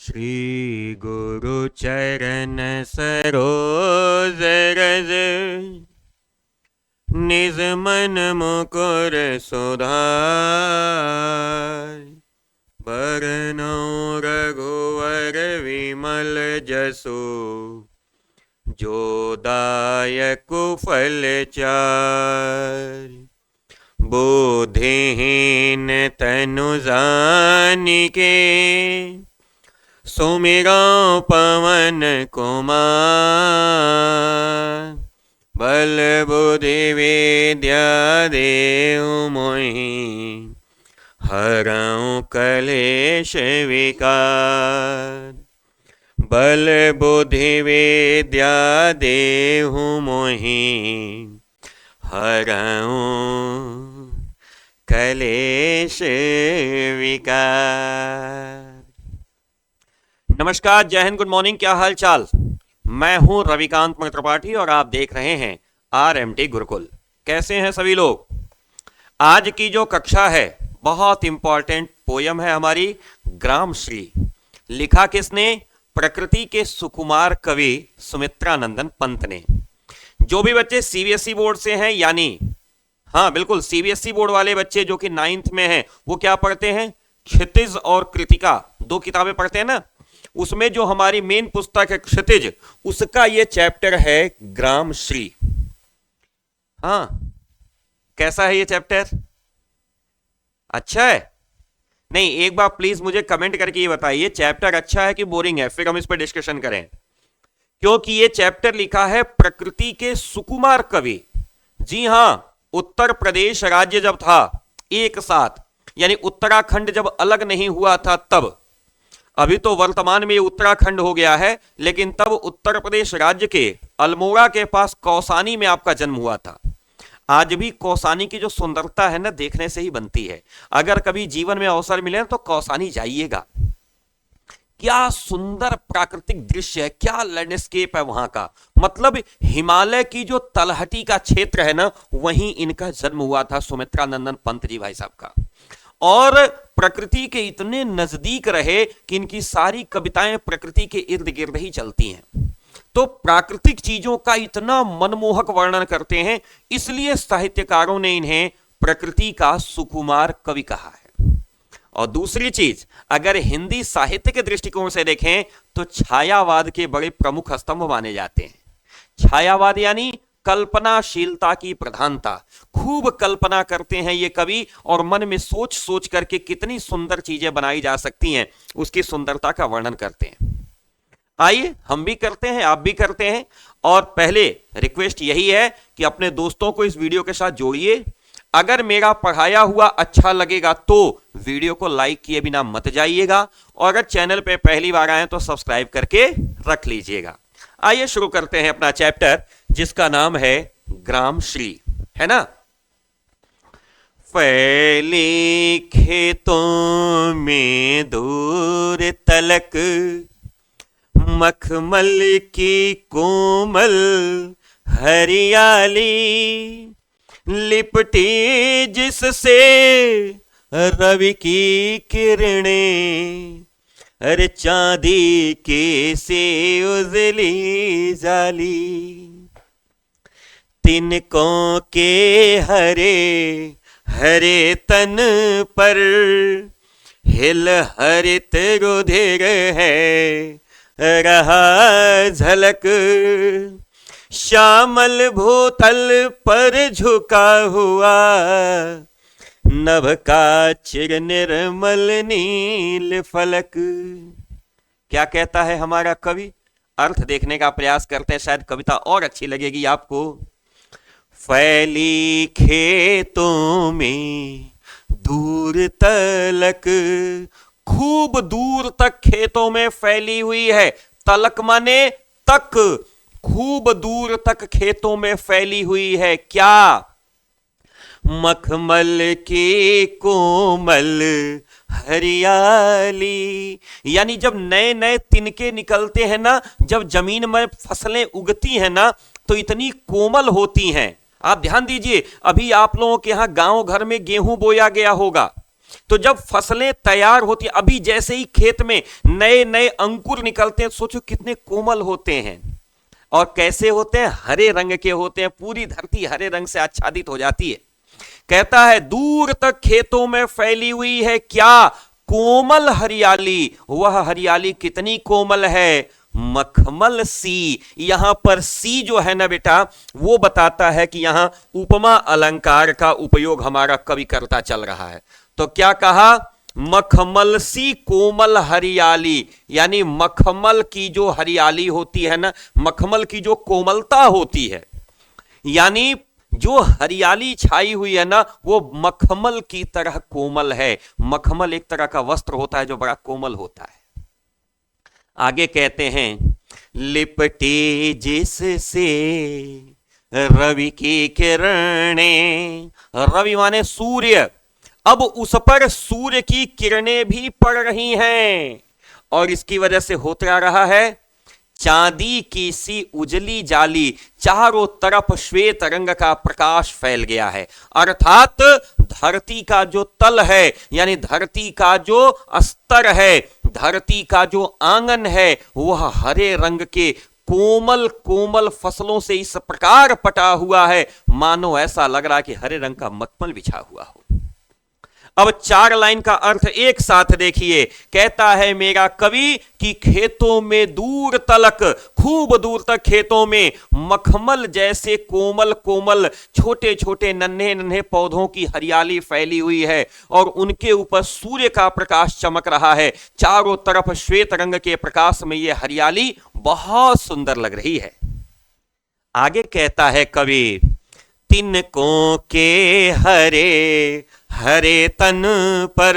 श्री गुरु चरण सरोज रज निज मन मुकुर सुधार बरनौ रघुवर विमल जसु जो दायक फल चार बुद्धिहीन तनु जानिके सुमिरो पवन कुमार बल बुद्धि विद्या देहु मोहि हरऊ कलेश विकार बल बुद्धि विद्या देहु मोहि हरऊ कलेश विकार। नमस्कार, जय हिंद, गुड मॉर्निंग, क्या हाल चाल। मैं हूं रविकांत त्रिपाठी और आप देख रहे हैं RMT गुरुकुल। कैसे हैं सभी लोग। आज की जो कक्षा है बहुत इंपॉर्टेंट पोयम है हमारी ग्राम श्री। लिखा किसने? प्रकृति के सुकुमार कवि सुमित्रा नंदन पंत ने। जो भी बच्चे CBSE बोर्ड से हैं, यानी हाँ बिल्कुल CBSE बोर्ड वाले बच्चे जो कि 9th में हैं, वो क्या पढ़ते हैं? क्षितिज और कृतिका, दो किताबें पढ़ते हैं ना। उसमें जो हमारी मेन पुस्तक है क्षितिज, उसका ये चैप्टर है ग्राम श्री। हाँ, कैसा है ये चैप्टर? अच्छा है? नहीं, एक बार प्लीज मुझे कमेंट करके ये बताइए चैप्टर अच्छा है कि बोरिंग है, फिर हम इस पर डिस्कशन करें। क्योंकि ये चैप्टर लिखा है प्रकृति के सुकुमार कवि। जी हां, उत्तर प्रदेश राज्य जब था एक साथ, यानी उत्तराखंड जब अलग नहीं हुआ था तब, अभी तो वर्तमान में ये उत्तराखंड हो गया है, लेकिन तब उत्तर प्रदेश राज्य के अल्मोड़ा के पास कौसानी में आपका जन्म हुआ था। आज भी कौसानी की जो सुंदरता है ना, देखने से ही बनती है। अगर कभी जीवन में अवसर मिले तो कौसानी जाइएगा। क्या सुंदर प्राकृतिक दृश्य है, क्या लैंडस्केप है वहां का। मतलब हिमालय की जो तलहटी का क्षेत्र है ना, वहीं इनका जन्म हुआ था, सुमित्रा नंदन पंत जी भाई साहब का। और प्रकृति के इतने नजदीक रहे कि इनकी सारी कविताएं प्रकृति के इर्द गिर्द ही चलती हैं। तो प्राकृतिक चीजों का इतना मनमोहक वर्णन करते हैं, इसलिए साहित्यकारों ने इन्हें प्रकृति का सुकुमार कवि कहा है। और दूसरी चीज, अगर हिंदी साहित्य के दृष्टिकोण से देखें तो छायावाद के बड़े प्रमुख स्तंभ माने जाते हैं। छायावाद यानी कल्पनाशीलता की प्रधानता। खूब कल्पना करते हैं ये कवि और मन में सोच सोच करके कितनी सुंदर चीजें बनाई जा सकती हैं, उसकी सुंदरता का वर्णन करते हैं। आइए हम भी करते हैं, आप भी करते हैं। और पहले रिक्वेस्ट यही है कि अपने दोस्तों को इस वीडियो के साथ जोड़िए। अगर मेरा पढ़ाया हुआ अच्छा लगेगा तो वीडियो को लाइक किए बिना मत जाइएगा, और अगर चैनल पे पहली बार आए तो सब्सक्राइब करके रख लीजिएगा। आइए शुरू करते हैं अपना चैप्टर, जिसका नाम है ग्राम श्री, है ना। फैले खेतों में दूर तलक मखमल की कोमल हरियाली, लिपटी जिससे रवि की किरणें, अरे चांदी के से उजली जाली। तिनकों के हरे हरे तन पर हिल हरित रुधिर है रहा झलक, श्यामल भूतल पर झुका हुआ नभ का चिर निर्मल नील फलक। क्या कहता है हमारा कवि? अर्थ देखने का प्रयास करते हैं, शायद कविता और अच्छी लगेगी आपको। फैली खेतों में दूर तलक, खूब दूर तक खेतों में फैली हुई है। तलक माने तक, खूब दूर तक खेतों में फैली हुई है। क्या? मखमल की कोमल हरियाली, यानी जब नए नए तिनके निकलते हैं ना, जब जमीन में फसलें उगती हैं ना, तो इतनी कोमल होती हैं। आप ध्यान दीजिए, अभी आप लोगों के यहां गांव घर में गेहूं बोया गया होगा, तो जब फसलें तैयार होती, अभी जैसे ही खेत में नए नए अंकुर निकलते हैं, सोचो कितने कोमल होते हैं और कैसे होते हैं, हरे रंग के होते हैं, पूरी धरती हरे रंग से आच्छादित हो जाती है। कहता है दूर तक खेतों में फैली हुई है क्या, कोमल हरियाली। वह हरियाली कितनी कोमल है, मखमल सी। यहां पर सी जो है ना बेटा, वो बताता है कि यहां उपमा अलंकार का उपयोग हमारा कवि करता चल रहा है। तो क्या कहा, मखमल सी कोमल हरियाली, यानी मखमल की जो हरियाली होती है ना, मखमल की जो कोमलता होती है, यानी जो हरियाली छाई हुई है ना, वो मखमल की तरह कोमल है। मखमल एक तरह का वस्त्र होता है जो बड़ा कोमल होता है। आगे कहते हैं, लिपटे जिससे रवि की किरणें, रवि माने सूर्य, अब उस पर सूर्य की किरणें भी पड़ रही हैं और इसकी वजह से होता रहा है चांदी की सी उजली जाली, चारों तरफ श्वेत रंग का प्रकाश फैल गया है। अर्थात धरती का जो तल है, यानी धरती का जो स्तर है, धरती का जो आंगन है, वह हरे रंग के कोमल कोमल फसलों से इस प्रकार पटा हुआ है, मानो ऐसा लग रहा है कि हरे रंग का मखमल बिछा हुआ हो। अब 4 लाइन का अर्थ एक साथ देखिए। कहता है मेरा कवि कि खेतों में दूर तलक, खूब दूर तक खेतों में मखमल जैसे कोमल कोमल छोटे छोटे नन्हे नन्हे पौधों की हरियाली फैली हुई है और उनके ऊपर सूर्य का प्रकाश चमक रहा है। चारों तरफ श्वेत रंग के प्रकाश में यह हरियाली बहुत सुंदर लग रही है। आगे कहता है कवि, तिनकों के हरे हरे तन पर,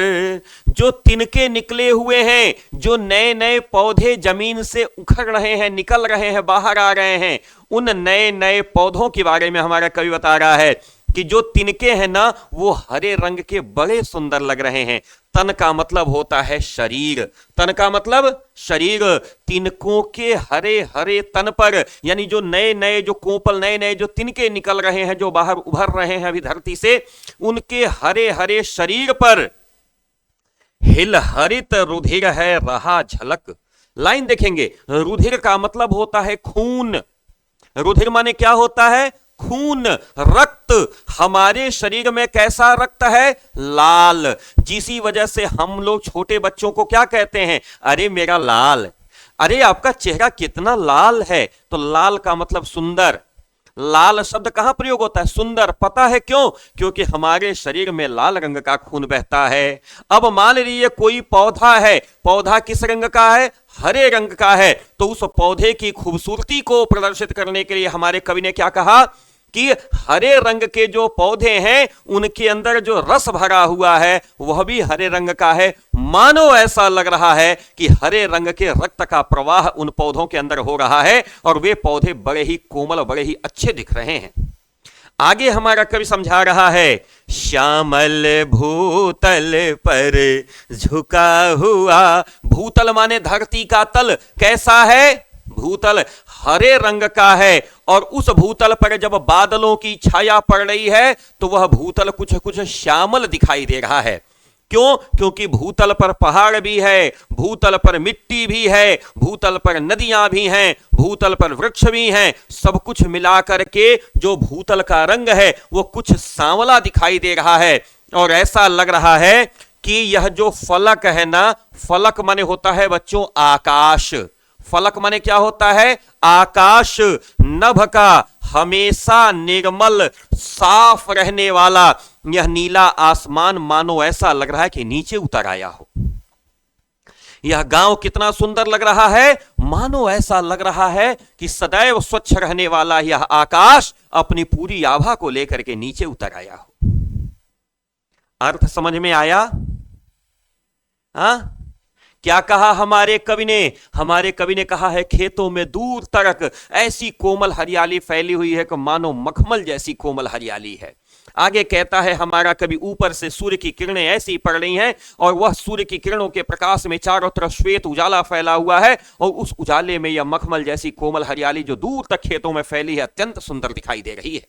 जो तिनके निकले हुए हैं, जो नए नए पौधे जमीन से उखड़ रहे हैं, निकल रहे हैं, बाहर आ रहे हैं, उन नए नए पौधों के बारे में हमारा कवि बता रहा है कि जो तिनके हैं ना, वो हरे रंग के बड़े सुंदर लग रहे हैं। तन का मतलब होता है शरीर, तन का मतलब शरीर। तिनकों के हरे हरे तन पर, यानी जो नए नए जो कोपल, नए नए जो तिनके निकल रहे हैं, जो बाहर उभर रहे हैं अभी धरती से, उनके हरे हरे शरीर पर हिल हरित रुधिर है रहा झलक। लाइन देखेंगे, रुधिर का मतलब होता है खून। रुधिर माने क्या होता है, खून, रक्त। हमारे शरीर में कैसा रक्त है, लाल। जिसी वजह से हम लोग छोटे बच्चों को क्या कहते हैं, अरे मेरा लाल, अरे आपका चेहरा कितना लाल है। तो लाल का मतलब सुंदर। लाल शब्द कहां प्रयोग होता है, सुंदर। पता है क्यों, क्योंकि हमारे शरीर में लाल रंग का खून बहता है। अब मान लीजिए कोई पौधा है, पौधा किस रंग का है, हरे रंग का है, तो उस पौधे की खूबसूरती को प्रदर्शित करने के लिए हमारे कवि ने क्या कहा कि हरे रंग के जो पौधे हैं उनके अंदर जो रस भरा हुआ है वह भी हरे रंग का है। मानो ऐसा लग रहा है कि हरे रंग के रक्त का प्रवाह उन पौधों के अंदर हो रहा है और वे पौधे बड़े ही कोमल, बड़े ही अच्छे दिख रहे हैं। आगे हमारा कवि समझा रहा है, श्यामल भूतल पर झुका हुआ। भूतल माने धरती का तल। कैसा है, भूतल हरे रंग का है और उस भूतल पर जब बादलों की छाया पड़ रही है तो वह भूतल कुछ कुछ श्यामल दिखाई दे रहा है। क्यों, क्योंकि भूतल पर पहाड़ भी है, भूतल पर मिट्टी भी है, भूतल पर नदियां भी हैं, भूतल पर वृक्ष भी हैं। सब कुछ मिलाकर के जो भूतल का रंग है वो कुछ सांवला दिखाई दे रहा है और ऐसा लग रहा है कि यह जो फलक है ना, फलक माने होता है बच्चों आकाश। फलक माने क्या होता है, आकाश। नभ का हमेशा निर्मल साफ रहने वाला यह नीला आसमान मानो ऐसा लग रहा है कि नीचे उतर आया हो। यह गांव कितना सुंदर लग रहा है, मानो ऐसा लग रहा है कि सदैव स्वच्छ रहने वाला यह आकाश अपनी पूरी आभा को लेकर के नीचे उतर आया हो। अर्थ समझ में आया? हाँ, क्या कहा हमारे कवि ने? हमारे कवि ने कहा है खेतों में दूर तक ऐसी कोमल हरियाली फैली हुई है कि मानो मखमल जैसी कोमल हरियाली है। आगे कहता है हमारा कवि, ऊपर से सूर्य की किरणें ऐसी पड़ रही हैं और वह सूर्य की किरणों के प्रकाश में चारों तरफ श्वेत उजाला फैला हुआ है और उस उजाले में यह मखमल जैसी कोमल हरियाली जो दूर तक खेतों में फैली है अत्यंत सुंदर दिखाई दे रही है।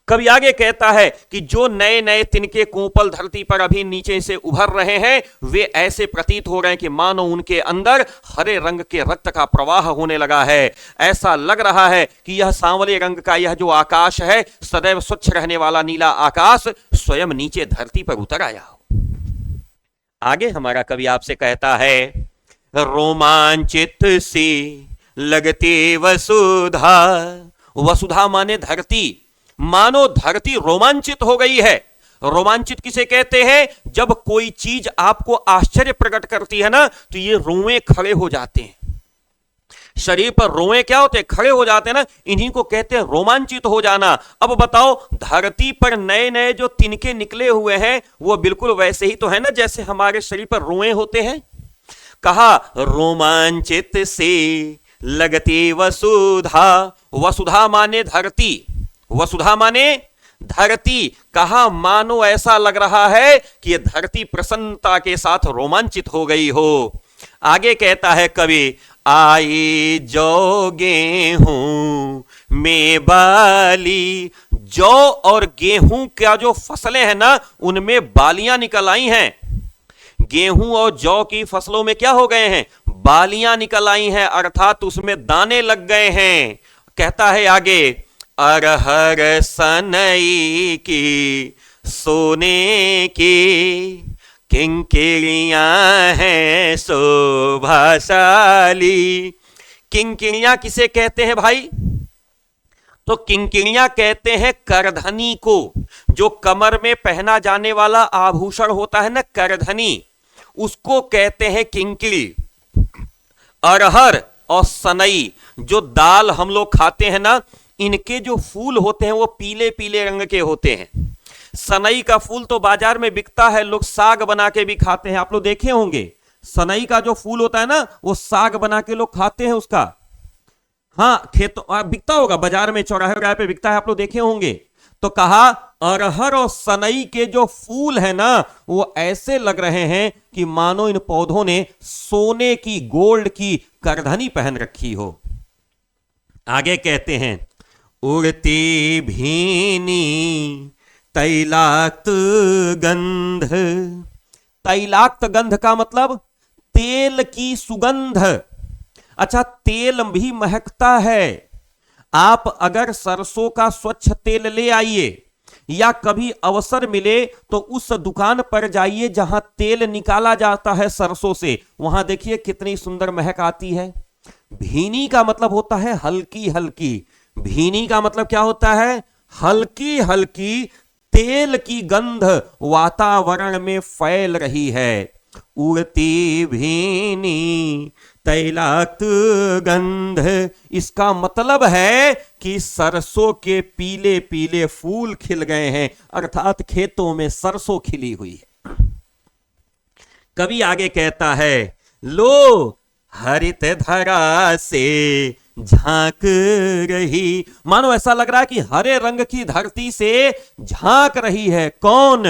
कवि आगे कहता है कि जो नए नए तिनके कोपल धरती पर अभी नीचे से उभर रहे हैं वे ऐसे प्रतीत हो रहे हैं कि मानो उनके अंदर हरे रंग के रक्त का प्रवाह होने लगा है। ऐसा लग रहा है कि यह सांवले रंग का यह जो आकाश है, सदैव स्वच्छ रहने वाला नीला आकाश स्वयं नीचे धरती पर उतर आया हो। आगे हमारा कवि आपसे कहता है, रोमांचित सी लगती वसुधा। वसुधा माने धरती, मानो धरती रोमांचित हो गई है। रोमांचित किसे कहते हैं? जब कोई चीज आपको आश्चर्य प्रकट करती है ना, तो ये रोए खड़े हो जाते हैं। शरीर पर रोए क्या होते हैं? खड़े हो जाते हैं ना, इन्हीं को कहते हैं रोमांचित हो जाना। अब बताओ, धरती पर नए नए जो तिनके निकले हुए हैं वो बिल्कुल वैसे ही तो है ना जैसे हमारे शरीर पर रोए होते हैं। कहा रोमांचित से लगती वसुधा। वसुधा माने धरती, वसुधा माने धरती। कहा मानो ऐसा लग रहा है कि यह धरती प्रसन्नता के साथ रोमांचित हो गई हो। आगे कहता है कवि, आई जो गेहूं में बाली। जौ और गेहूं का जो फसलें हैं ना, उनमें बालियां निकल आई हैं। गेहूं और जौ की फसलों में क्या हो गए हैं? बालियां निकल आई हैं, अर्थात उसमें दाने लग गए हैं। कहता है आगे, अरहर सनई की सोने की किंकिणियां हैं शोभाशाली। किंकिणियां किसे कहते हैं भाई? तो किंकिणियां कहते हैं करधनी को। जो कमर में पहना जाने वाला आभूषण होता है ना, करधनी, उसको कहते हैं किंकिणी। अरहर और सनई, जो दाल हम लोग खाते हैं ना, इनके जो फूल होते हैं वो पीले पीले रंग के होते हैं। सनई का फूल तो बाजार में बिकता है, लोग साग बना के भी खाते हैं। आप लोग देखे होंगे, सनई का जो फूल होता है ना, वो साग बना के लोग खाते हैं उसका। हाँ, खेतों बिकता होगा, बाजार में चौराहे वगैरह पे बिकता है, आप लोग देखे होंगे। तो कहा अरहर और सनई के जो फूल है ना, वो ऐसे लग रहे हैं कि मानो इन पौधों ने सोने की, गोल्ड की करधनी पहन रखी हो। आगे कहते हैं, उड़ती भीनी तैलाक्त गंध। तैलाक्त गंध का मतलब तेल की सुगंध। अच्छा, तेल भी महकता है। आप अगर सरसों का स्वच्छ तेल ले आइए या कभी अवसर मिले तो उस दुकान पर जाइए जहां तेल निकाला जाता है सरसों से, वहां देखिए कितनी सुंदर महक आती है। भीनी का मतलब होता है हल्की हल्की। भीनी का मतलब क्या होता है? हल्की हल्की तेल की गंध वातावरण में फैल रही है। उड़ती भीनी तैलाक्त गंध, इसका मतलब है कि सरसों के पीले पीले फूल खिल गए हैं, अर्थात खेतों में सरसों खिली हुई है। कवि आगे कहता है, लो हरित धरा से झांक रही। मानो ऐसा लग रहा है कि हरे रंग की धरती से झांक रही है। कौन?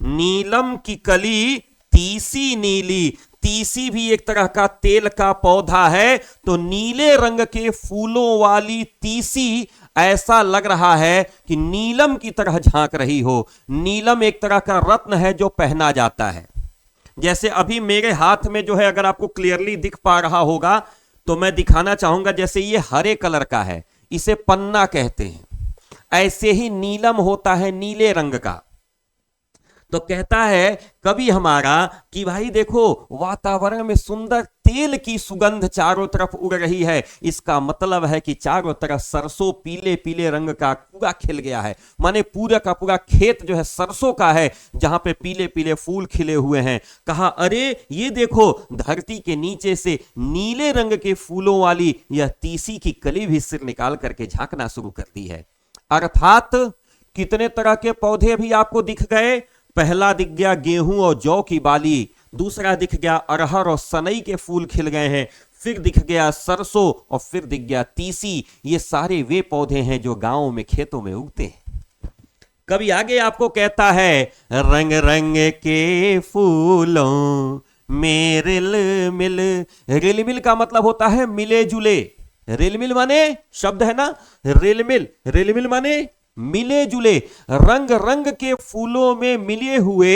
नीलम की कली तीसी नीली। तीसी भी एक तरह का तेल का पौधा है, तो नीले रंग के फूलों वाली तीसी ऐसा लग रहा है कि नीलम की तरह झांक रही हो। नीलम एक तरह का रत्न है जो पहना जाता है। जैसे अभी मेरे हाथ में जो है, अगर आपको क्लियरली दिख पा रहा होगा तो मैं दिखाना चाहूंगा, जैसे ये हरे कलर का है, इसे पन्ना कहते हैं। ऐसे ही नीलम होता है नीले रंग का। तो कहता है कवि हमारा कि भाई देखो, वातावरण में सुंदर तेल की सुगंध चारों तरफ उड़ रही है। इसका मतलब है कि चारों तरफ सरसों पीले पीले रंग का पूरा खिल गया है। माने पूरा का पूरा खेत जो है सरसों का है, जहां पे पीले पीले फूल खिले हुए हैं। कहा अरे ये देखो, धरती के नीचे से नीले रंग के फूलों वाली यह तीसी की कली भी सिर निकाल करके झांकना शुरू कर दी है। अर्थात कितने तरह के पौधे भी आपको दिख गए। पहला दिख गया गेहूं और जौ की बाली, दूसरा दिख गया अरहर और सनई के फूल खिल गए हैं, फिर दिख गया सरसों और फिर दिख गया तीसी। ये सारे वे पौधे हैं जो गांवों में, खेतों में उगते हैं। कभी आगे आपको कहता है, रंग रंग के फूलों में रिलमिल। रिलमिल का मतलब होता है मिले जुले। रिलमिल माने शब्द है ना, रिलमिल। रिलमिल माने मिले जुले रंग रंग के फूलों में मिले हुए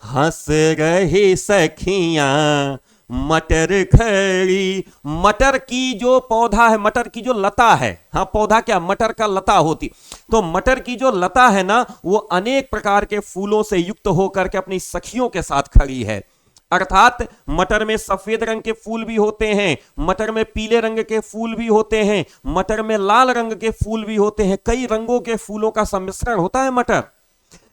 हंस रहे सखियां मटर खड़ी। मटर की जो पौधा है, मटर की जो लता है, हाँ पौधा क्या, मटर का लता होती, तो मटर की जो लता है ना वो अनेक प्रकार के फूलों से युक्त होकर के अपनी सखियों के साथ खड़ी है। अर्थात मटर में सफेद रंग के फूल भी होते हैं, मटर में पीले रंग के फूल भी होते हैं, मटर में लाल रंग के फूल भी होते हैं, कई रंगों के फूलों का सम्मिश्रण होता है मटर।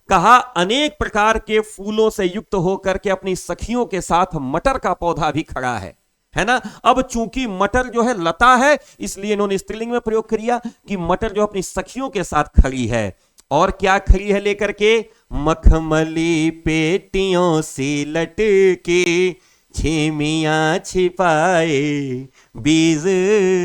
कहा अनेक प्रकार के फूलों से युक्त होकर के अपनी सखियों के साथ मटर का पौधा भी खड़ा है ना। अब चूंकि मटर जो है लता है, इसलिए इन्होंने स्त्रीलिंग में प्रयोग किया कि मटर जो अपनी सखियों के साथ खड़ी है। और क्या खड़ी है लेकर के, मखमली पेटियों से लटके छेमियां छिपाए बीज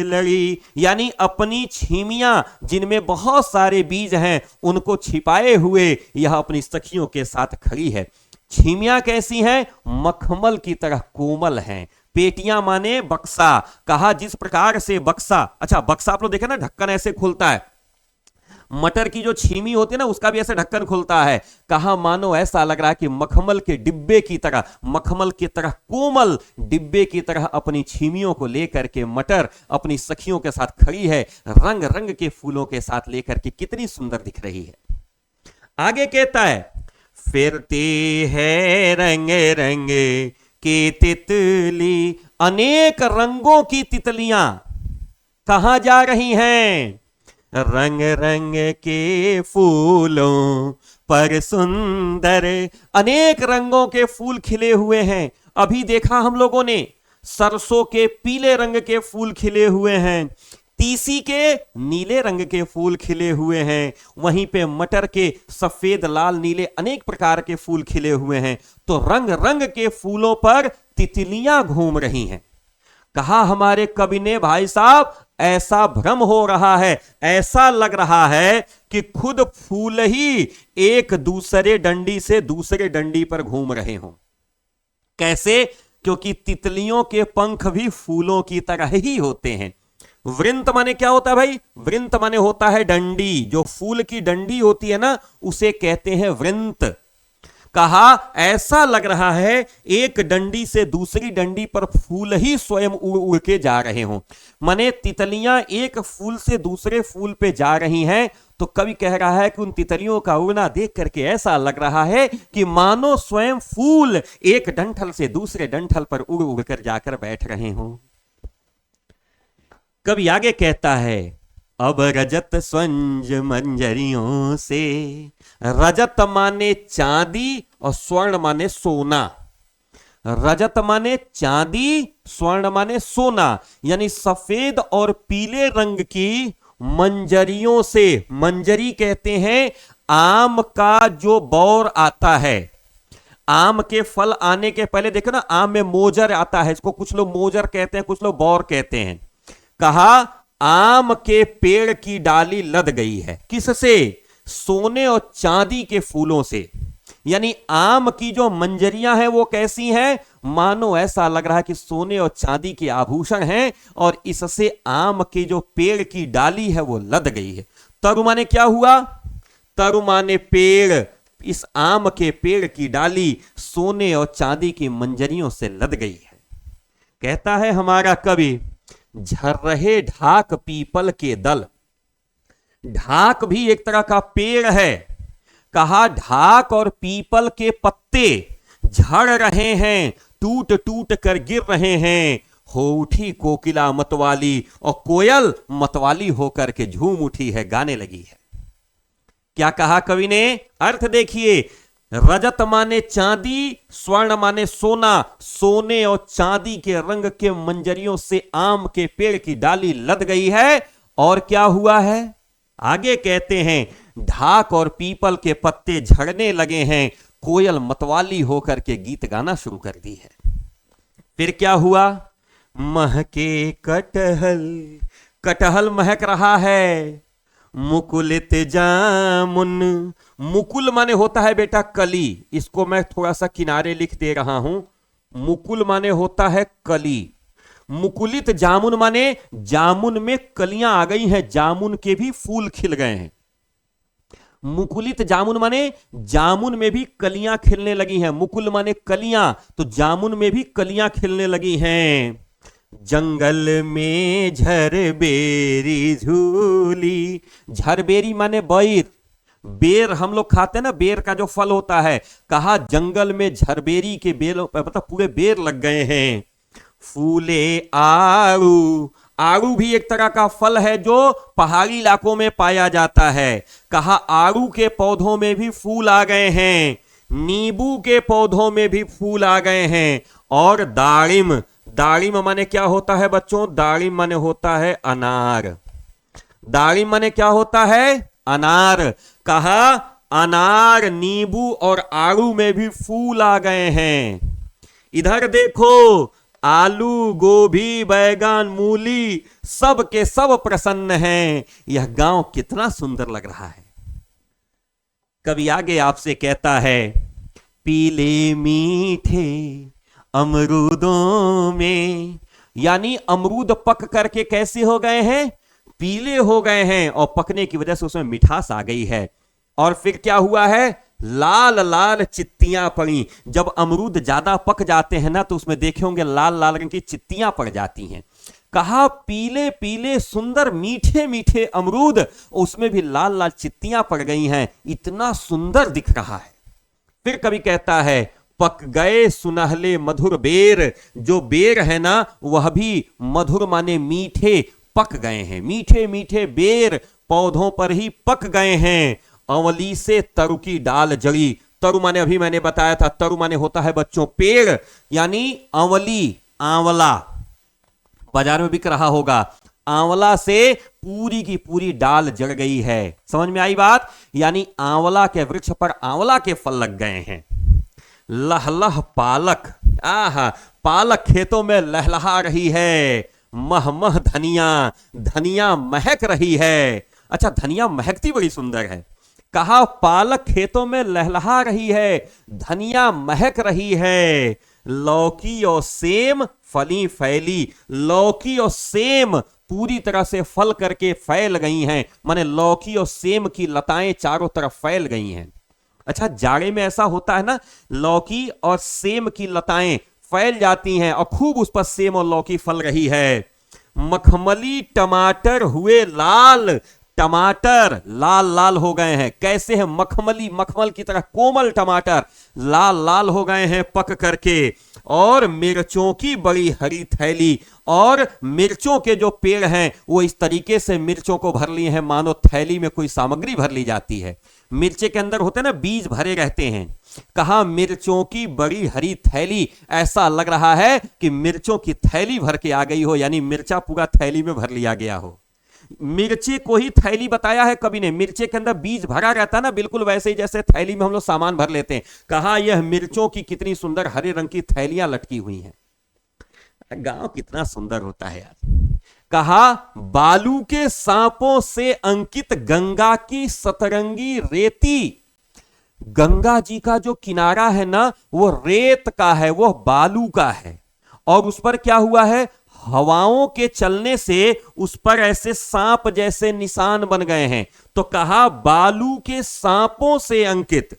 लड़ी, यानी अपनी छीमियां जिनमें बहुत सारे बीज हैं उनको छिपाए हुए यह अपनी सखियों के साथ खड़ी है। छीमियां कैसी हैं, मखमल की तरह कोमल हैं। पेटियां माने बक्सा, कहा जिस प्रकार से बक्सा, अच्छा बक्सा आप लोग देखे ना ढक्कन ऐसे खुलता है, मटर की जो छीमी होती है ना उसका भी ऐसे ढक्कन खुलता है। कहा मानो ऐसा लग रहा है कि मखमल के डिब्बे की तरह, मखमल की तरह कोमल डिब्बे की तरह अपनी छीमियों को लेकर के मटर अपनी सखियों के साथ खड़ी है, रंग रंग के फूलों के साथ लेकर के कितनी सुंदर दिख रही है। आगे कहता है, फिरती है रंग रंग की तितली, अनेक रंगों की तितलियां कहां जा रही हैं, रंग रंग के फूलों पर सुंदर, अनेक रंगों के फूल खिले हुए हैं। अभी देखा हम लोगों ने सरसों के पीले रंग के फूल खिले हुए हैं, तीसी के नीले रंग के फूल खिले हुए हैं, वहीं पे मटर के सफेद लाल नीले अनेक प्रकार के फूल खिले हुए हैं। तो रंग रंग के फूलों पर तितलियां घूम रही हैं। कहा हमारे कवि ने, भाई साहब ऐसा भ्रम हो रहा है, ऐसा लग रहा है कि खुद फूल ही एक दूसरे डंडी से दूसरे डंडी पर घूम रहे हों। कैसे, क्योंकि तितलियों के पंख भी फूलों की तरह ही होते हैं। वृंत माने क्या होता है भाई, वृंत माने होता है डंडी, जो फूल की डंडी होती है ना उसे कहते हैं वृंत। कहा ऐसा लग रहा है एक डंडी से दूसरी डंडी पर फूल ही स्वयं उड़ उड़ के जा रहे हों। माने तितलियां एक फूल से दूसरे फूल पे जा रही हैं। तो कवि कह रहा है कि उन तितलियों का उड़ना देख करके ऐसा लग रहा है कि मानो स्वयं फूल एक डंठल से दूसरे डंठल पर उड़ उड़ कर जाकर बैठ रहे हों। कवि आगे कहता है, अब रजत स्वंज मंजरियों से, रजत माने चांदी और स्वर्ण माने सोना, रजत माने चांदी, स्वर्ण माने सोना, यानी सफेद और पीले रंग की मंजरियों से, मंजरी कहते हैं आम का जो बौर आता है, आम के फल आने के पहले देखो ना आम में मोजर आता है, इसको कुछ लोग मोजर कहते हैं, कुछ लोग बौर कहते हैं। कहा आम के पेड़ की डाली लद गई है, किससे, सोने और चांदी के फूलों से। यानी आम की जो मंजरियां हैं वो कैसी हैं, मानो ऐसा लग रहा है कि सोने और चांदी के आभूषण हैं, और इससे आम के जो पेड़ की डाली है वो लद गई है। तरु माने क्या हुआ, तरु माने पेड़, इस आम के पेड़ की डाली सोने और चांदी की मंजरियों से लद गई है। कहता है हमारा कवि, झर रहे ढाक पीपल के दल, ढाक भी एक तरह का पेड़ है। कहा ढाक और पीपल के पत्ते झड़ रहे हैं, टूट टूट कर गिर रहे हैं। हो उठी कोकिला मतवाली, और कोयल मतवाली होकर के झूम उठी है, गाने लगी है। क्या कहा कवि ने, अर्थ देखिए, रजत माने चांदी, स्वर्ण माने सोना, सोने और चांदी के रंग के मंजरियों से आम के पेड़ की डाली लद गई है। और क्या हुआ है, आगे कहते हैं, ढाक और पीपल के पत्ते झड़ने लगे हैं, कोयल मतवाली होकर के गीत गाना शुरू कर दी है। फिर क्या हुआ, महके कटहल, कटहल महक रहा है, मुकुलित जामुन, मुकुल माने होता है बेटा कली, इसको मैं थोड़ा सा किनारे लिख दे रहा हूं। मुकुल माने होता है कली, मुकुलित जामुन माने जामुन में कलियां आ गई हैं, जामुन के भी फूल खिल गए हैं। मुकुलित जामुन माने जामुन में भी कलियां खिलने लगी हैं। मुकुल माने कलियां, तो जामुन में भी कलियां खिलने लगी हैं। जंगल में झरबेरी झूली, झरबेरी माने बैर, बेर हम लोग खाते हैं ना, बेर का जो फल होता है। कहा जंगल में झरबेरी के बेर, मतलब पूरे बेर लग गए हैं। फूले आड़ू, आड़ू भी एक तरह का फल है जो पहाड़ी इलाकों में पाया जाता है। कहा आड़ू के पौधों में भी फूल आ गए हैं। नींबू के पौधों में भी फूल आ गए हैं। और दाड़िम, दाड़िम माने क्या होता है बच्चों? दाड़िम माने होता है अनार। दाड़िम माने क्या होता है? अनार। कहा अनार, नींबू और आड़ू में भी फूल आ गए हैं। इधर देखो, आलू, गोभी, बैगन, मूली, सब के सब प्रसन्न हैं। यह गांव कितना सुंदर लग रहा है। कभी आगे आपसे कहता है, पीले मीठे अमरूदों में, यानी अमरूद पक करके कैसे हो गए हैं? पीले हो गए हैं, और पकने की वजह से उसमें मिठास आ गई है। और फिर क्या हुआ है? लाल लाल चित्तियां पड़ी। जब अमरूद ज्यादा पक जाते हैं ना, तो उसमें देखे होंगे लाल लाल रंग की चित्तियां पड़ जाती हैं। कहा पीले पीले सुंदर मीठे मीठे अमरूद, उसमें भी लाल लाल चित्तियां पड़ गई हैं, इतना सुंदर दिख रहा है। फिर कभी कहता है, पक गए सुनहले मधुर बेर, जो बेर है ना वह भी मधुर माने मीठे, पक गए हैं। मीठे मीठे बेर पौधों पर ही पक गए हैं। अवली से तरु की डाल जड़ी, तरु माने अभी मैंने बताया था, तरु माने होता है बच्चों पेड़, यानी अवली, आंवला बाजार में बिक रहा होगा। आंवला से पूरी की पूरी डाल जड़ गई है। समझ में आई बात? यानी आंवला के वृक्ष पर आंवला के फल लग गए हैं। लहलह पालक, आहा, पालक खेतों में लहलहा रही है। मह मह धनिया, धनिया महक रही है। अच्छा, धनिया महकती बड़ी सुंदर है। कहा पालक खेतों में लहलहा रही है, धनिया महक रही है। लौकी और सेम फली फैली, लौकी और सेम पूरी तरह से फल करके फैल गई हैं। माने लौकी और सेम की लताएं चारों तरफ फैल गई हैं। अच्छा, जाड़े में ऐसा होता है ना, लौकी और सेम की लताएं फैल जाती हैं और खूब उस पर सेम और लौकी फल रही है। मखमली टमाटर हुए लाल, टमाटर लाल लाल हो गए हैं। कैसे हैं? मखमली, मखमल की तरह कोमल टमाटर लाल लाल हो गए हैं पक करके। और मिर्चों की बड़ी हरी थैली, और मिर्चों के जो पेड़ हैं वो इस तरीके से मिर्चों को भर लिए हैं मानो थैली में कोई सामग्री भर ली जाती है। मिर्चे के अंदर होते हैं ना बीज भरे रहते हैं। कहा मिर्चों की बड़ी हरी थैली, ऐसा लग रहा है कि मिर्चों की थैली भर के आ गई हो, यानी मिर्चा पूरा थैली में भर लिया गया हो। मिर्ची को ही थैली बताया है कवि ने। मिर्चे के अंदर बीज भरा रहता है ना, बिल्कुल वैसे ही जैसे थैली में हम लोग सामान भर लेते हैं। कहा यह मिर्चों की कितनी सुंदर हरे रंग की थैलियां लटकी हुई हैं। गांव कितना सुंदर होता है यार। कहा बालू के सांपों से अंकित गंगा की सतरंगी रेती, गंगा जी का जो किनारा है ना वो रेत का है, वो बालू का है। और उस पर क्या हुआ है? हवाओं के चलने से उस पर ऐसे सांप जैसे निशान बन गए हैं। तो कहा बालू के सांपों से अंकित,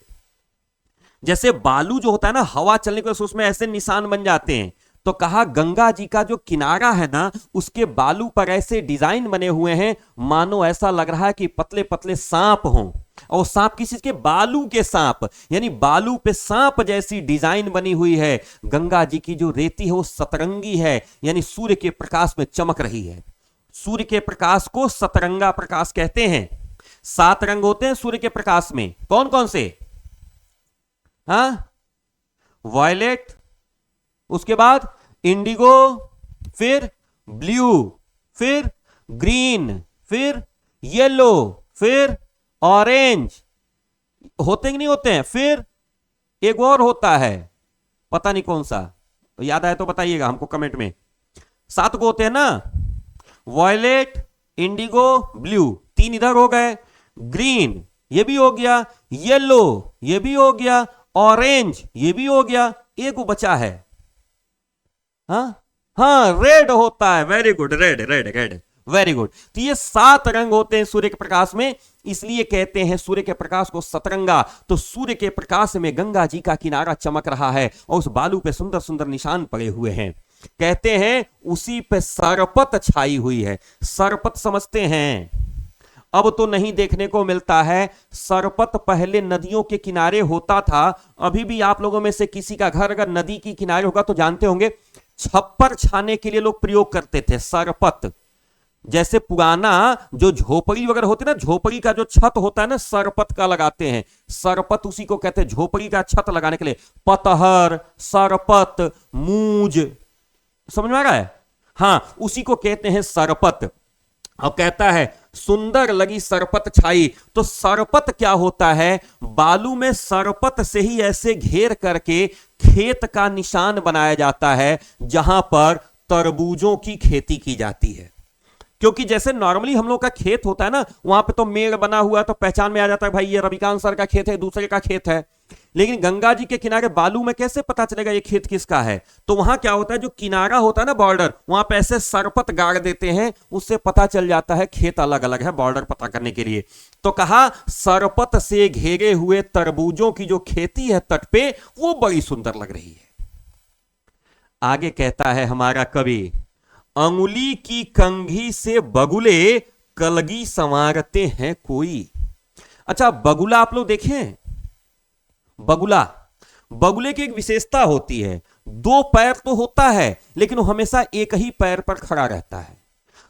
जैसे बालू जो होता है ना हवा चलने के उसमें ऐसे निशान बन जाते हैं। तो कहा गंगा जी का जो किनारा है ना उसके बालू पर ऐसे डिजाइन बने हुए हैं मानो ऐसा लग रहा है कि पतले पतले सांप हों। और सांप किस चीज के? बालू के सांप, यानी बालू पे सांप जैसी डिजाइन बनी हुई है। गंगा जी की जो रेती है वो सतरंगी है, यानी सूर्य के प्रकाश में चमक रही है। सूर्य के प्रकाश को सतरंगा प्रकाश कहते हैं। 7 रंग होते हैं सूर्य के प्रकाश में। कौन कौन से? हाँ, वायलेट, उसके बाद इंडिगो, फिर ब्लू, फिर ग्रीन, फिर येलो, फिर ऑरेंज, होते कि नहीं होते हैं? फिर एक और होता है, पता नहीं कौन सा, याद आए तो बताइएगा हमको कमेंट में। 7 को होते हैं ना, वायलेट, इंडिगो, ब्लू, 3 इधर हो गए, ग्रीन ये भी हो गया, येलो ये भी हो गया, ऑरेंज ये भी हो गया, एक बचा है। हाँ, रेड होता है। Very good, red red red, very good. तो ये 7 रंग होते हैं सूर्य के प्रकाश में। इसलिए कहते हैं सूर्य के प्रकाश को सतरंगा। तो सूर्य के प्रकाश में गंगा जी का किनारा चमक रहा है और उस बालू पे सुंदर सुंदर निशान पड़े हुए हैं। कहते हैं उसी पे सरपत छाई हुई है। सरपत समझते हैं? अब तो नहीं देखने को मिलता है। सरपत पहले नदियों के किनारे होता था। अभी भी आप लोगों में से किसी का घर अगर नदी के किनारे होगा तो जानते होंगे, छप्पर छाने के लिए लोग प्रयोग करते थे सरपत। जैसे पुराना जो झोपड़ी वगैरह होती है ना, झोपड़ी का जो छत होता है ना, सरपत का लगाते हैं। सरपत उसी को कहते हैं, झोपड़ी का छत लगाने के लिए। पतहर, सरपत, मूज, समझ में आ रहा है? हां, उसी को कहते हैं सरपत। और कहता है सुंदर लगी सरपत छाई। तो सरपत क्या होता है? बालू में सरपत से ही ऐसे घेर करके खेत का निशान बनाया जाता है जहां पर तरबूजों की खेती की जाती है। क्योंकि जैसे नॉर्मली हम लोग का खेत होता है ना, वहां पे तो मेड़ बना हुआ है तो पहचान में आ जाता है भाई ये रविकांत सर का खेत है, दूसरे का खेत है। लेकिन गंगा जी के किनारे बालू में कैसे पता चलेगा ये खेत किसका है? तो वहां क्या होता है, जो किनारा होता है ना बॉर्डर, वहां पे ऐसे सरपत गाड़ देते हैं, उससे पता चल जाता है खेत अलग अलग है, बॉर्डर पता करने के लिए। तो कहा सरपत से घेरे हुए तरबूजों की जो खेती है तट पे, वो बड़ी सुंदर लग रही है। आगे कहता है हमारा कवि, अंगुली की कंघी से बगुले कलगी संवारते हैं कोई। अच्छा, बगुला आप लोग देखें? बगुला, बगुले की एक विशेषता होती है, दो पैर तो होता है लेकिन वो हमेशा एक ही पैर पर खड़ा रहता है।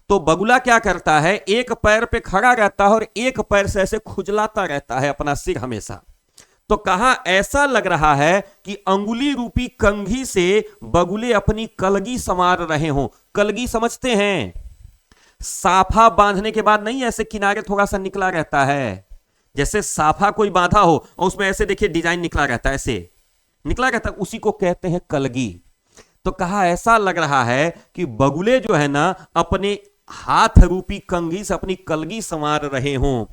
तो बगुला क्या करता है, एक पैर पे खड़ा रहता है और एक पैर से ऐसे खुजलाता रहता है अपना सिर हमेशा। तो कहा ऐसा लग रहा है कि अंगुली रूपी कंघी से बगुले अपनी कलगी संवार रहे हों। कलगी समझते हैं? साफा बांधने के बाद नहीं ऐसे किनारे थोड़ा सा निकला रहता है, जैसे साफा कोई बांधा हो और उसमें ऐसे देखिए डिजाइन निकला रहता है, ऐसे निकला रहता है, उसी को कहते हैं कलगी। तो कहा ऐसा लग रहा है कि बगुले जो है ना अपने हाथ रूपी कंघी से अपनी कलगी संवार रहे हों।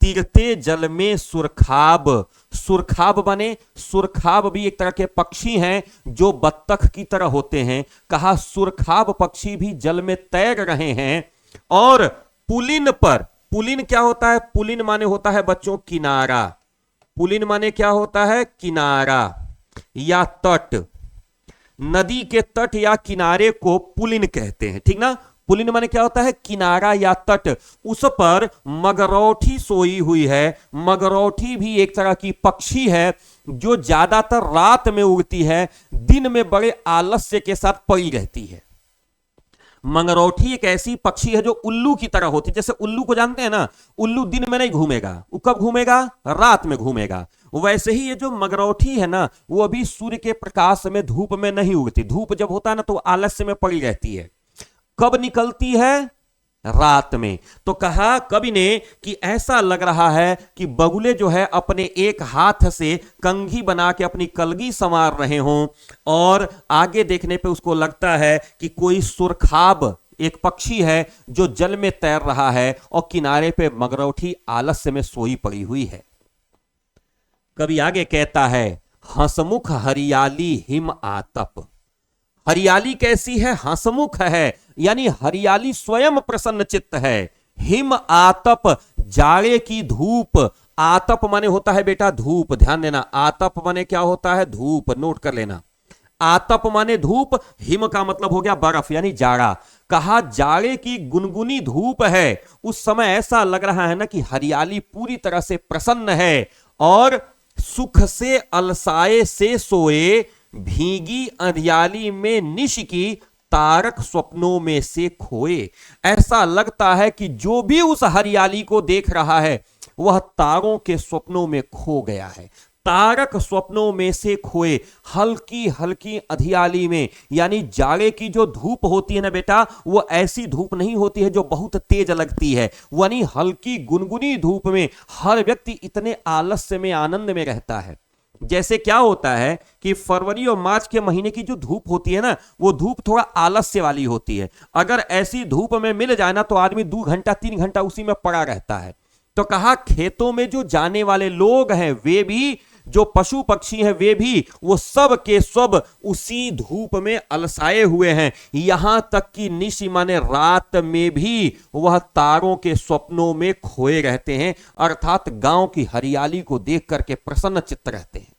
तीरते जल में सुरखाब, सुरखाब बने, सुरखाब भी एक तरह के पक्षी हैं जो बत्तख की तरह होते हैं। कहा सुरखाब पक्षी भी जल में तैर रहे हैं। और पुलिन पर, पुलिन क्या होता है? पुलिन माने होता है बच्चों किनारा। पुलिन माने क्या होता है? किनारा या तट। नदी के तट या किनारे को पुलिन कहते हैं, ठीक ना? पुलिन माने क्या होता है? किनारा या तट। उस पर मगरौठी सोई हुई है। मगरौठी भी एक तरह की पक्षी है जो ज्यादातर रात में उड़ती है, दिन में बड़े आलस्य के साथ पड़ी रहती है। मंगरौठी एक ऐसी पक्षी है जो उल्लू की तरह होती है। जैसे उल्लू को जानते हैं ना, उल्लू दिन में नहीं घूमेगा, वो कब घूमेगा? रात में घूमेगा। वैसे ही ये जो मगरौठी है ना, वो अभी सूर्य के प्रकाश में धूप में नहीं उगती। धूप जब होता है ना तो आलस्य में पड़ी रहती है। कब निकलती है? रात में। तो कहा कवि ने कि ऐसा लग रहा है कि बगुले जो है अपने एक हाथ से कंघी बना के अपनी कलगी संवार रहे हों, और आगे देखने पे उसको लगता है कि कोई सुरखाब एक पक्षी है जो जल में तैर रहा है और किनारे पे मगरौठी आलस्य में सोई पड़ी हुई है। कवि आगे कहता है, हंसमुख हरियाली हिम आतप। हरियाली कैसी है? हंसमुख है, यानी हरियाली स्वयं प्रसन्न चित्त है। हिम आतप, जाड़े की धूप। आतप माने होता है बेटा धूप, ध्यान देना। आतप माने क्या होता है? धूप, नोट कर लेना। आतप माने धूप, हिम का मतलब हो गया बर्फ यानी जाड़ा। कहा जाड़े की गुनगुनी धूप है, उस समय ऐसा लग रहा है ना कि हरियाली पूरी तरह से प्रसन्न है। और सुख से अलसाए से सोए, भीगी अंधियाली में निश की तारक स्वप्नों में से खोए। ऐसा लगता है कि जो भी उस हरियाली को देख रहा है वह तारों के स्वप्नों में खो गया है। तारक स्वप्नों में से खोए। हल्की हल्की अंधियाली में, यानी जाड़े की जो धूप होती है ना बेटा, वो ऐसी धूप नहीं होती है जो बहुत तेज लगती है, यानी हल्की गुनगुनी धूप में हर व्यक्ति इतने आलस्य में, आनंद में रहता है। जैसे क्या होता है कि फरवरी और मार्च के महीने की जो धूप होती है ना, वो धूप थोड़ा आलस्य वाली होती है। अगर ऐसी धूप में मिल जाए ना तो आदमी 2 घंटा 3 घंटा उसी में पड़ा रहता है। तो कहा खेतों में जो जाने वाले लोग हैं वे भी जो पशु पक्षी हैं वे भी वो सब के सब उसी धूप में अलसाए हुए हैं। यहां तक कि निशि माने रात में भी वह तारों के स्वप्नों में खोए रहते हैं, अर्थात गांव की हरियाली को देख करके प्रसन्न चित्त रहते हैं।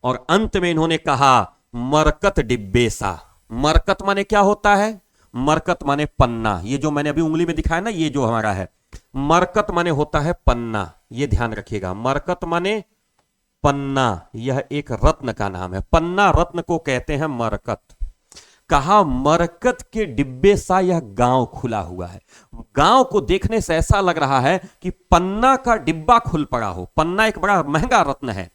और अंत में इन्होंने कहा मरकत डिब्बे सा। मरकत माने क्या होता है? मरकत माने पन्ना। ये जो मैंने अभी उंगली में दिखाया ना, ये जो हमारा है, मरकत माने होता है पन्ना। ये ध्यान रखिएगा, मरकत माने पन्ना। यह एक रत्न का नाम है। पन्ना रत्न को कहते हैं मरकत। कहा मरकत के डिब्बे सा यह गांव खुला हुआ है। गांव को देखने से ऐसा लग रहा है कि पन्ना का डिब्बा खुल पड़ा हो। पन्ना एक बड़ा महंगा रत्न है,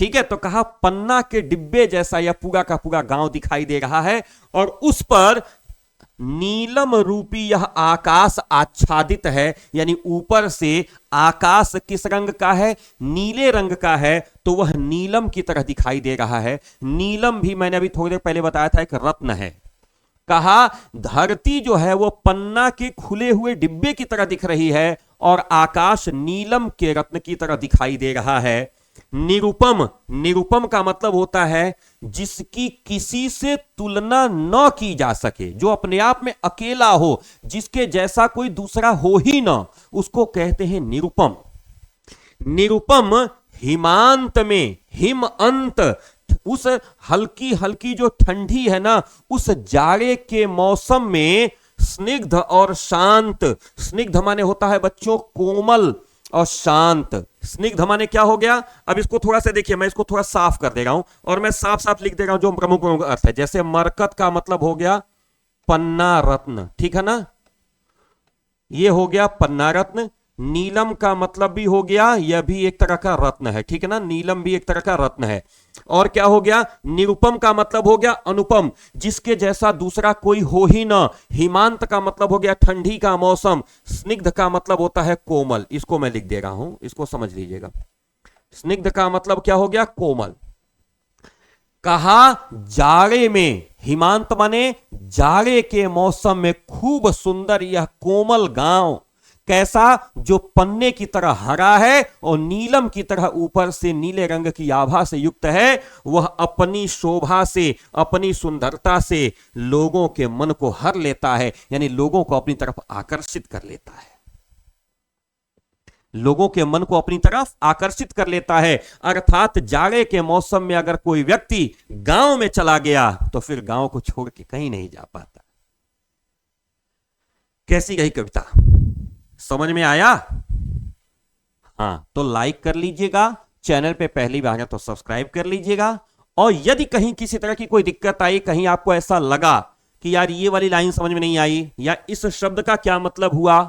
ठीक है। तो कहा पन्ना के डिब्बे जैसा यह पूरा का पूरा गांव दिखाई दे रहा है, और उस पर नीलम रूपी यह आकाश आच्छादित है। यानी ऊपर से आकाश किस रंग का है? नीले रंग का है, तो वह नीलम की तरह दिखाई दे रहा है। नीलम भी मैंने अभी थोड़ी देर पहले बताया था एक रत्न है। कहा धरती जो है वो पन्ना के खुले हुए डिब्बे की तरह दिख रही है, और आकाश नीलम के रत्न की तरह दिखाई दे रहा है। निरुपम, निरुपम का मतलब होता है जिसकी किसी से तुलना न की जा सके, जो अपने आप में अकेला हो, जिसके जैसा कोई दूसरा हो ही ना, उसको कहते हैं निरुपम। निरुपम हिमांत में, हिम अंत, उस हल्की हल्की जो ठंडी है ना, उस जाड़े के मौसम में स्निग्ध और शांत। स्निग्ध माने होता है बच्चों कोमल, और शांत। स्निग्ध माने क्या हो गया? अब इसको थोड़ा सा देखिए, मैं इसको थोड़ा साफ कर दे रहा हूं, और मैं साफ साफ लिख दे रहा हूं जो प्रमुख प्रमुख अर्थ है। जैसे मरकत का मतलब हो गया पन्ना रत्न, ठीक है ना, ये हो गया पन्ना रत्न। नीलम का मतलब भी हो गया, यह भी एक तरह का रत्न है, ठीक है ना, नीलम भी एक तरह का रत्न है। और क्या हो गया? निरुपम का मतलब हो गया अनुपम, जिसके जैसा दूसरा कोई हो ही ना। हिमांत का मतलब हो गया ठंडी का मौसम। स्निग्ध का मतलब होता है कोमल। इसको मैं लिख दे रहा हूं, इसको समझ लीजिएगा। स्निग्ध का मतलब क्या हो गया? कोमल। कहा जाड़े में, हिमांत माने जाड़े के मौसम में खूब सुंदर यह कोमल गांव। कैसा? जो पन्ने की तरह हरा है और नीलम की तरह ऊपर से नीले रंग की आभा से युक्त है। वह अपनी शोभा से, अपनी सुंदरता से लोगों के मन को हर लेता है, यानी लोगों को अपनी तरफ आकर्षित कर लेता है। लोगों के मन को अपनी तरफ आकर्षित कर लेता है। अर्थात जाड़े के मौसम में अगर कोई व्यक्ति गांव में चला गया तो फिर गांव को छोड़ के कहीं नहीं जा पाता। कैसी गई कविता? समझ में आया? हाँ, तो लाइक कर लीजिएगा, चैनल पे पहली बार है तो सब्सक्राइब कर लीजिएगा। और यदि कहीं किसी तरह की कोई दिक्कत आई, कहीं आपको ऐसा लगा कि यार ये वाली लाइन समझ में नहीं आई, या इस शब्द का क्या मतलब हुआ,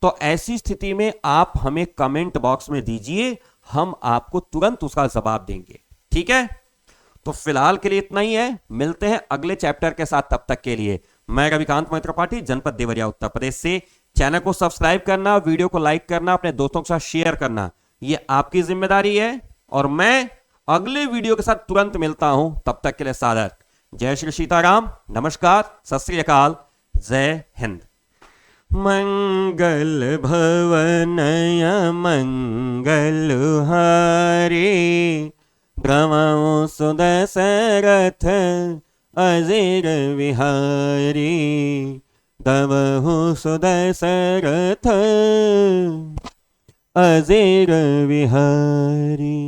तो ऐसी स्थिति में आप हमें कमेंट बॉक्स में दीजिए, हम आपको तुरंत उसका जवाब देंगे, ठीक है। तो फिलहाल के लिए इतना ही है, मिलते हैं अगले चैप्टर के साथ। तब तक के लिए मैं रविकांत त्रिपाठी, जनपद देवरिया, उत्तर प्रदेश से। चैनल को सब्सक्राइब करना, वीडियो को लाइक करना, अपने दोस्तों के साथ शेयर करना, ये आपकी जिम्मेदारी है। और मैं अगले वीडियो के साथ तुरंत मिलता हूं, तब तक के लिए सादर जय श्री सीताराम, नमस्कार, सत श्री अकाल, जय हिंद। मंगल भवनय मंगल हारे, ब्रह्म सुदशरथ अजीर विहारी, तबहु सुदशरथ अजीर विहारी।